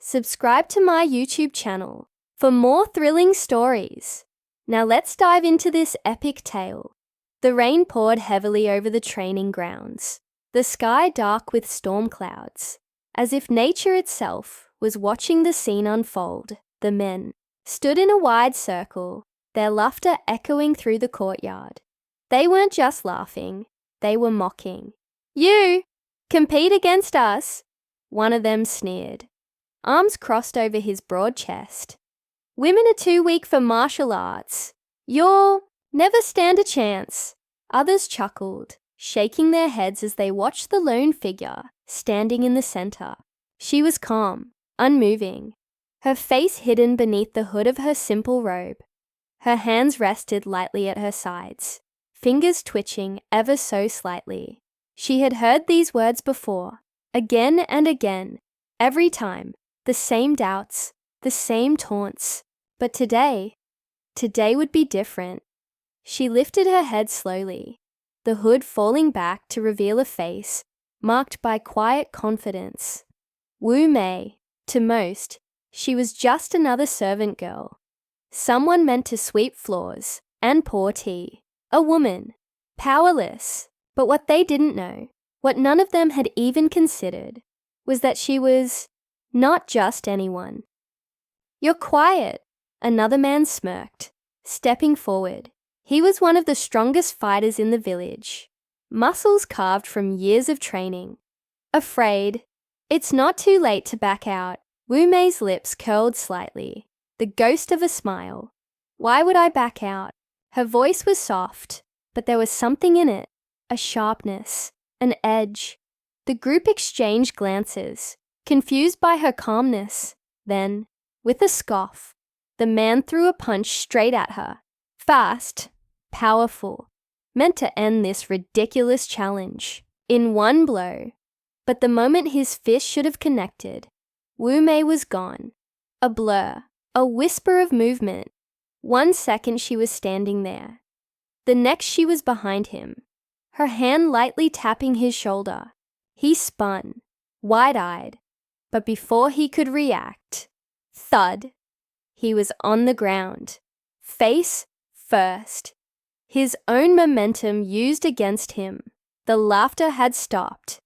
subscribe to my YouTube channel for more thrilling stories. Now let's dive into this epic tale. The rain poured heavily over the training grounds, the sky dark with storm clouds. As if nature itself was watching the scene unfold, the men stood in a wide circle, their laughter echoing through the courtyard. They weren't just laughing, they were mocking. "You! Compete against us!" one of them sneered, arms crossed over his broad chest. "Women are too weak for martial arts. You'll never stand a chance." Others chuckled, shaking their heads as they watched the lone figure standing in the center. She was calm, unmoving, her face hidden beneath the hood of her simple robe. Her hands rested lightly at her sides, fingers twitching ever so slightly. She had heard these words before, again and again, every time, the same doubts, the same taunts. But today would be different. She lifted her head slowly, the hood falling back to reveal a face marked by quiet confidence. Wu Mei, to most, she was just another servant girl, someone meant to sweep floors and pour tea, a woman, powerless. But what they didn't know, what none of them had even considered, was that she was not just anyone. "You're quiet," another man smirked, stepping forward. He was one of the strongest fighters in the village, muscles carved from years of training. "Afraid? It's not too late to back out." Wu Mei's lips curled slightly, the ghost of a smile. "Why would I back out?" Her voice was soft, but there was something in it, a sharpness, an edge. The group exchanged glances, confused by her calmness. Then, with a scoff, the man threw a punch straight at her. Fast, powerful, meant to end this ridiculous challenge in one blow. But the moment his fist should have connected, Wu Mei was gone. A blur, a whisper of movement. 1 second she was standing there. The next she was behind him, her hand lightly tapping his shoulder. He spun, wide-eyed, but before he could react, thud, he was on the ground, face first. His own momentum used against him. The laughter had stopped.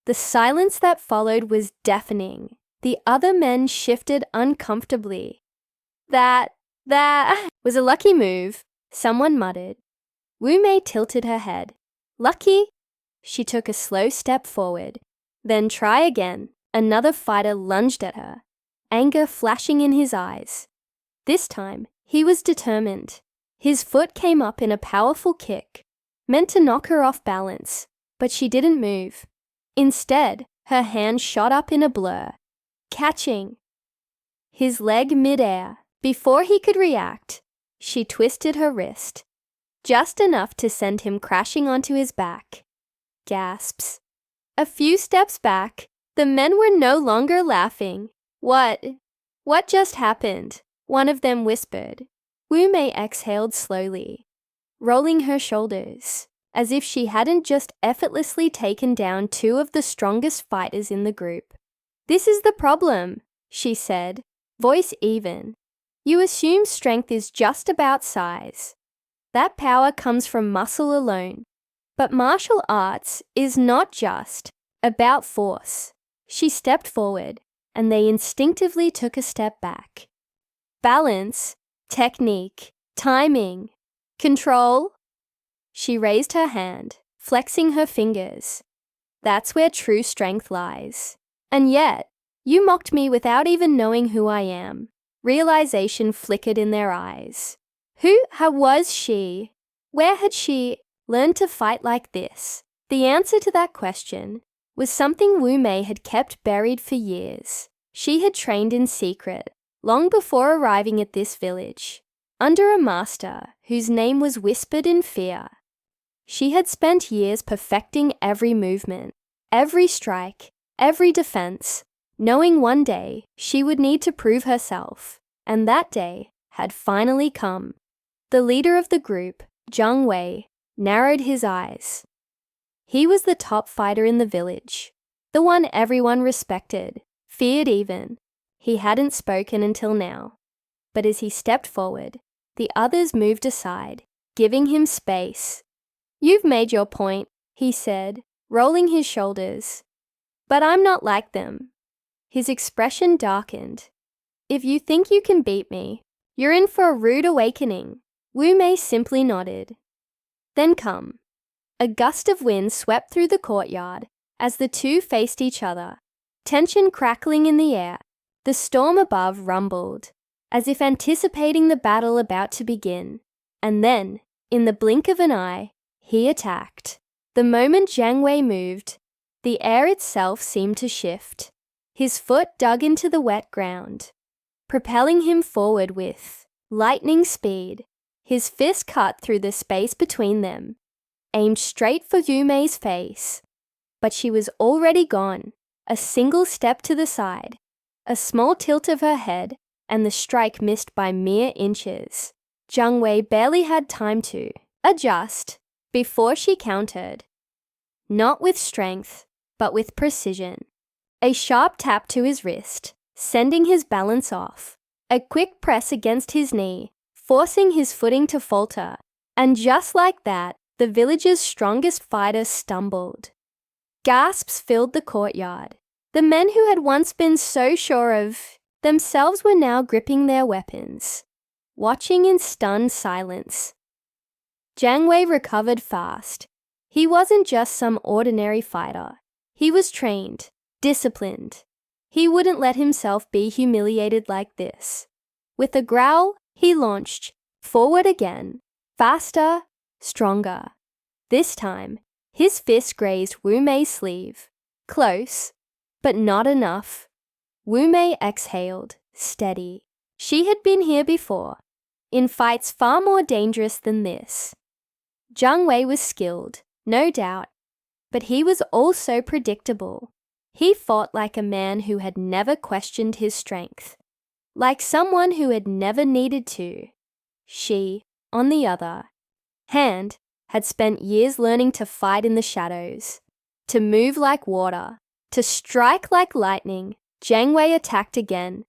The silence that followed was deafening. The other men shifted uncomfortably. That was a lucky move," someone muttered. Wu Mei tilted her head. "Lucky?" She took a slow step forward. "Then try again." Another fighter lunged at her, anger flashing in his eyes. This time, he was determined. His foot came up in a powerful kick, meant to knock her off balance, but she didn't move. Instead, her hand shot up in a blur, catching his leg midair. Before he could react, she twisted her wrist, just enough to send him crashing onto his back. Gasps. A few steps back, the men were no longer laughing. What just happened?" one of them whispered. Wu Mei exhaled slowly, rolling her shoulders, as if she hadn't just effortlessly taken down 2 of the strongest fighters in the group. "This is the problem," she said, voice even. "You assume strength is just about size. That power comes from muscle alone. But martial arts is not just about force." She stepped forward, and they instinctively took a step back. "Balance, technique, timing, control." She raised her hand, flexing her fingers. "That's where true strength lies. And yet, you mocked me without even knowing who I am." Realization flickered in their eyes. How was she? Where had she learned to fight like this? The answer to that question was something Wu Mei had kept buried for years. She had trained in secret, long before arriving at this village, under a master whose name was whispered in fear. She had spent years perfecting every movement, every strike, every defense, knowing one day she would need to prove herself, and that day had finally come. The leader of the group, Zhang Wei, narrowed his eyes. He was the top fighter in the village, the one everyone respected, feared even. He hadn't spoken until now. But as he stepped forward, the others moved aside, giving him space. "You've made your point," he said, rolling his shoulders. "But I'm not like them." His expression darkened. "If you think you can beat me, you're in for a rude awakening." Wu Mei simply nodded. "Then come." A gust of wind swept through the courtyard as the two faced each other, tension crackling in the air. The storm above rumbled, as if anticipating the battle about to begin. And then, in the blink of an eye, he attacked. The moment Jiang Wei moved, the air itself seemed to shift. His foot dug into the wet ground, propelling him forward with lightning speed. His fist cut through the space between them, aimed straight for Yu Mei's face. But she was already gone. A single step to the side, a small tilt of her head, and the strike missed by mere inches. Jiang Wei barely had time to adjust before she countered. Not with strength, but with precision. A sharp tap to his wrist, sending his balance off. A quick press against his knee, forcing his footing to falter. And just like that, the village's strongest fighter stumbled. Gasps filled the courtyard. The men who had once been so sure of themselves were now gripping their weapons, watching in stunned silence. Jiang Wei recovered fast. He wasn't just some ordinary fighter. He was trained, disciplined. He wouldn't let himself be humiliated like this. With a growl, he launched forward again, faster, stronger. This time, his fist grazed Wu Mei's sleeve. Close, but not enough. Wu Mei exhaled, steady. She had been here before, in fights far more dangerous than this. Jiang Wei was skilled, no doubt, but he was also predictable. He fought like a man who had never questioned his strength, like someone who had never needed to. She, on the other hand, had spent years learning to fight in the shadows, to move like water, to strike like lightning. Jiang Wei attacked again.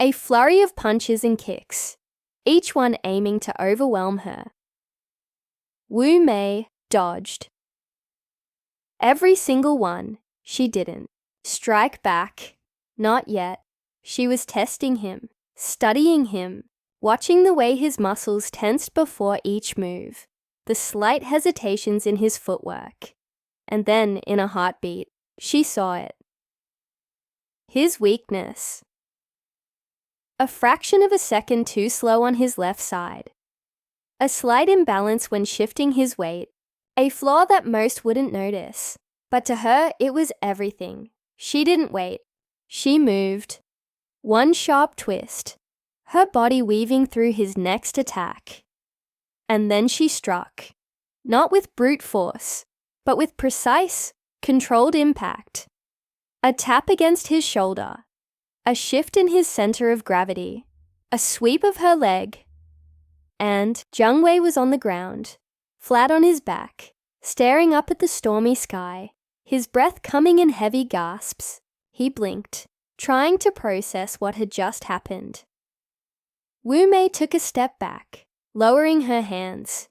A flurry of punches and kicks, each one aiming to overwhelm her. Wu Mei dodged. Every single one. She didn't strike back. Not yet. She was testing him, studying him, watching the way his muscles tensed before each move, the slight hesitations in his footwork. And then, in a heartbeat, she saw it. His weakness. A fraction of a second too slow on his left side. A slight imbalance when shifting his weight, a flaw that most wouldn't notice. But to her, it was everything. She didn't wait. She moved. One sharp twist, her body weaving through his next attack. And then she struck. Not with brute force, but with precise, controlled impact. A tap against his shoulder. A shift in his center of gravity. A sweep of her leg. And Jiang Wei was on the ground, flat on his back, staring up at the stormy sky. His breath coming in heavy gasps. He blinked, trying to process what had just happened. Wu Mei took a step back, lowering her hands.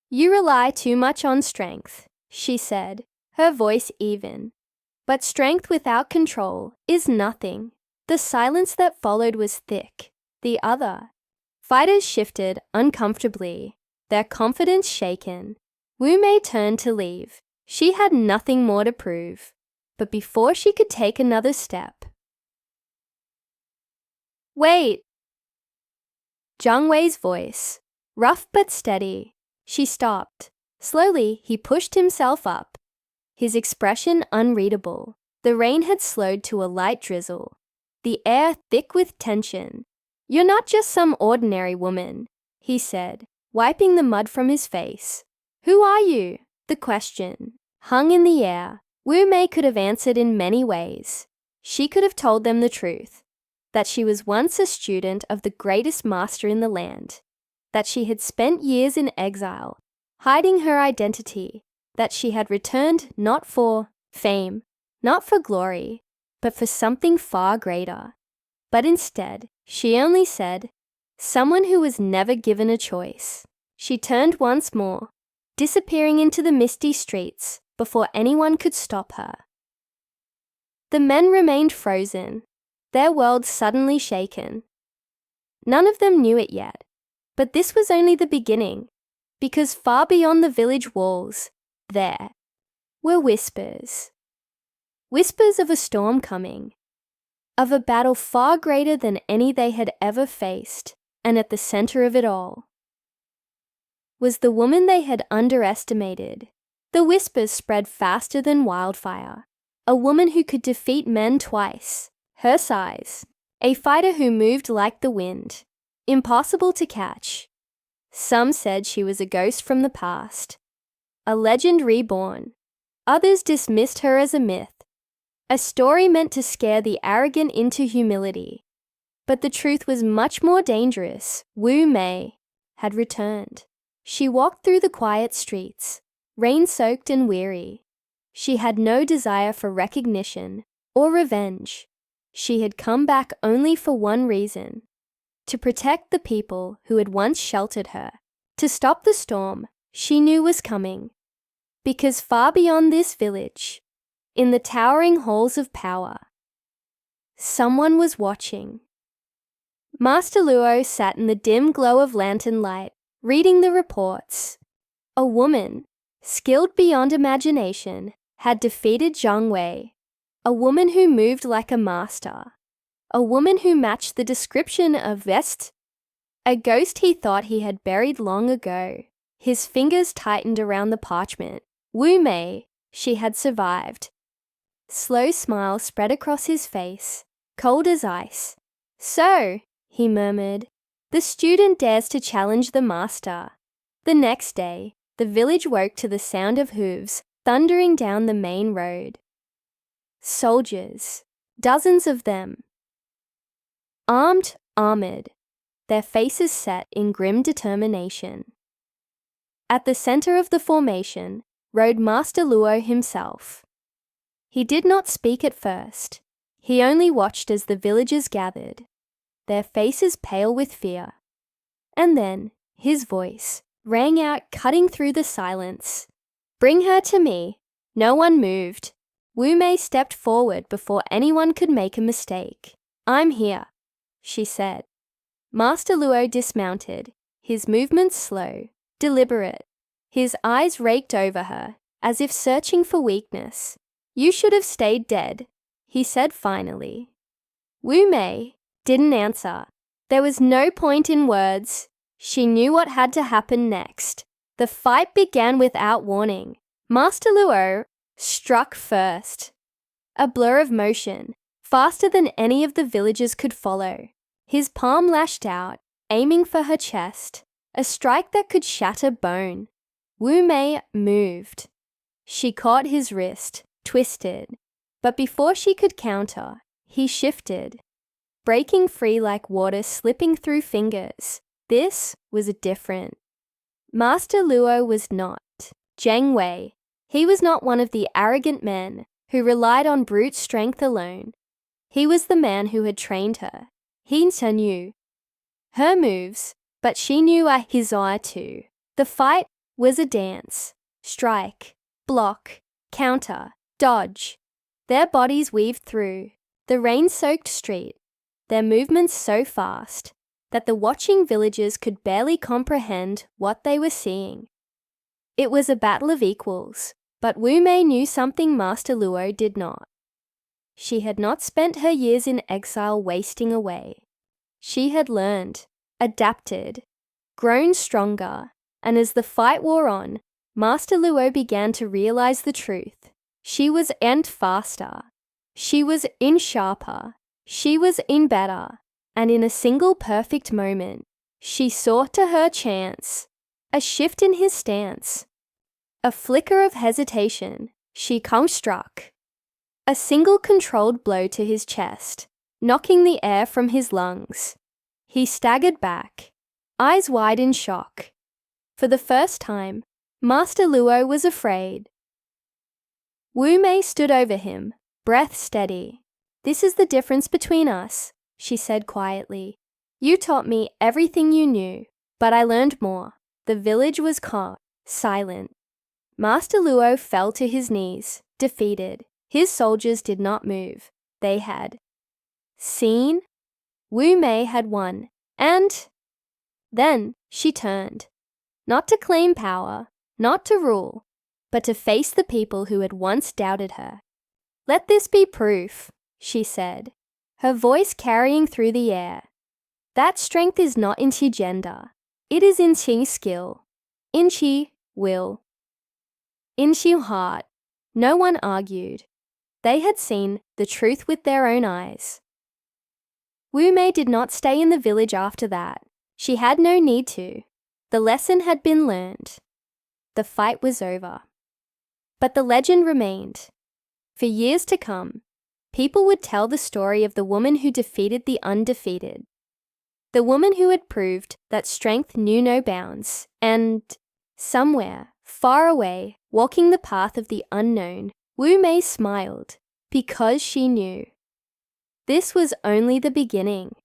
"You rely too much on strength," she said, her voice even. "But strength without control is nothing." The silence that followed was thick. The other fighters shifted uncomfortably, their confidence shaken. Wu Mei turned to leave. She had nothing more to prove, but before she could take another step. "Wait!" Jiang Wei's voice, rough but steady. She stopped. Slowly, he pushed himself up, his expression unreadable. The rain had slowed to a light drizzle, the air thick with tension. "You're not just some ordinary woman," he said, wiping the mud from his face. "Who are you?" The question hung in the air. Wu Mei could have answered in many ways. She could have told them the truth, that she was once a student of the greatest master in the land, that she had spent years in exile, hiding her identity, that she had returned not for fame, not for glory, but for something far greater. But instead, she only said, "Someone who was never given a choice." She turned once more, disappearing into the misty streets before anyone could stop her. The men remained frozen, their world suddenly shaken. None of them knew it yet, but this was only the beginning, because far beyond the village walls, there were whispers. Whispers of a storm coming, of a battle far greater than any they had ever faced, and at the center of it all was the woman they had underestimated. The whispers spread faster than wildfire. A woman who could defeat men twice, her size. A fighter who moved like the wind, impossible to catch. Some said she was a ghost from the past, a legend reborn. Others dismissed her as a myth, a story meant to scare the arrogant into humility. But the truth was much more dangerous. Wu Mei had returned. She walked through the quiet streets, rain-soaked and weary. She had no desire for recognition or revenge. She had come back only for one reason: to protect the people who had once sheltered her, to stop the storm she knew was coming. Because far beyond this village, in the towering halls of power, someone was watching. Master Luo sat in the dim glow of lantern light, reading the reports. A woman, skilled beyond imagination, had defeated Zhang Wei. A woman who moved like a master. A woman who matched the description of Vest. A ghost he thought he had buried long ago. His fingers tightened around the parchment. Wu Mei, she had survived. Slow smile spread across his face, cold as ice. "So," he murmured, "the student dares to challenge the master." The next day, the village woke to the sound of hooves thundering down the main road. Soldiers, dozens of them. Armored, their faces set in grim determination. At the center of the formation rode Master Luo himself. He did not speak at first. He only watched as the villagers gathered, their faces pale with fear. And then his voice rang out, cutting through the silence. "Bring her to me." No one moved. Wu Mei stepped forward before anyone could make a mistake. "I'm here," she said. Master Luo dismounted, his movements slow, deliberate. His eyes raked over her, as if searching for weakness. "You should have stayed dead," he said finally. Wu Mei didn't answer. There was no point in words. She knew what had to happen next. The fight began without warning. Master Luo struck first. A blur of motion, faster than any of the villagers could follow. His palm lashed out, aiming for her chest, a strike that could shatter bone. Wu Mei moved. She caught his wrist, twisted, but before she could counter, he shifted, breaking free like water slipping through fingers. This was different. Master Luo was not Zhang Wei. He was not one of the arrogant men who relied on brute strength alone. He was the man who had trained her. He knew her moves, but she knew his eye too. The fight was a dance. Strike, block, counter, dodge. Their bodies weaved through the rain-soaked street, their movements so fast that the watching villagers could barely comprehend what they were seeing. It was a battle of equals, but Wu Mei knew something Master Luo did not. She had not spent her years in exile wasting away. She had learned, adapted, grown stronger, and as the fight wore on, Master Luo began to realize the truth. She was in faster. She was in sharper. She was in better. And in a single perfect moment, she saw to her chance. A shift in his stance. A flicker of hesitation. She struck. A single controlled blow to his chest, knocking the air from his lungs. He staggered back, eyes wide in shock. For the first time, Master Luo was afraid. Wu Mei stood over him, breath steady. This is the difference between us, she said quietly. You taught me everything you knew, but I learned more. The village was calm, silent. Master Luo fell to his knees, defeated. His soldiers did not move. They had seen Wu Mei had won, and then she turned, not to claim power, not to rule, but to face the people who had once doubted her. Let this be proof, she said, her voice carrying through the air. That strength is not in Qi gender. It is in Qi skill, in Qi will, in Qi heart. No one argued. They had seen the truth with their own eyes. Wu Mei did not stay in the village after that. She had no need to. The lesson had been learned. The fight was over. But the legend remained. For years to come, people would tell the story of the woman who defeated the undefeated. The woman who had proved that strength knew no bounds, and somewhere, far away, walking the path of the unknown, Wu Mei smiled, because she knew. This was only the beginning.